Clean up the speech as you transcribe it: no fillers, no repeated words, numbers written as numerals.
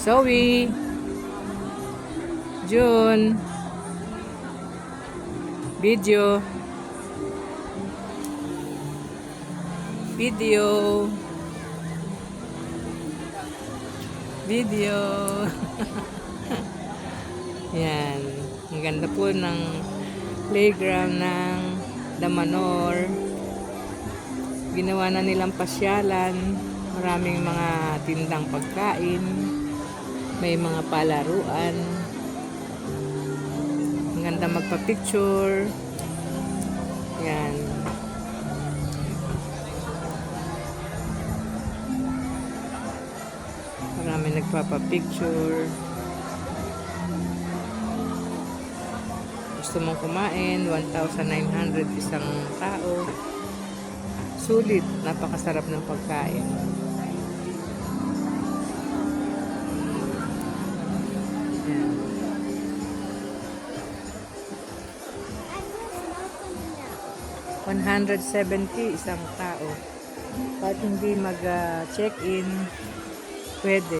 Zoe. June. Video. Video. Video. Yan. Ang ganda po ng playground ng Damanor. Ginawa na nilang pasyalan. Maraming mga tindang pagkain. May mga palaruan. Ang ganda magpa-picture. Yan. Marami nagpapa-picture. Gusto mong kumain, 1,900 isang tao. Sulit, napakasarap ng pagkain. Yan. $170 isang tao. Kahit hindi mag-check-in, pwede.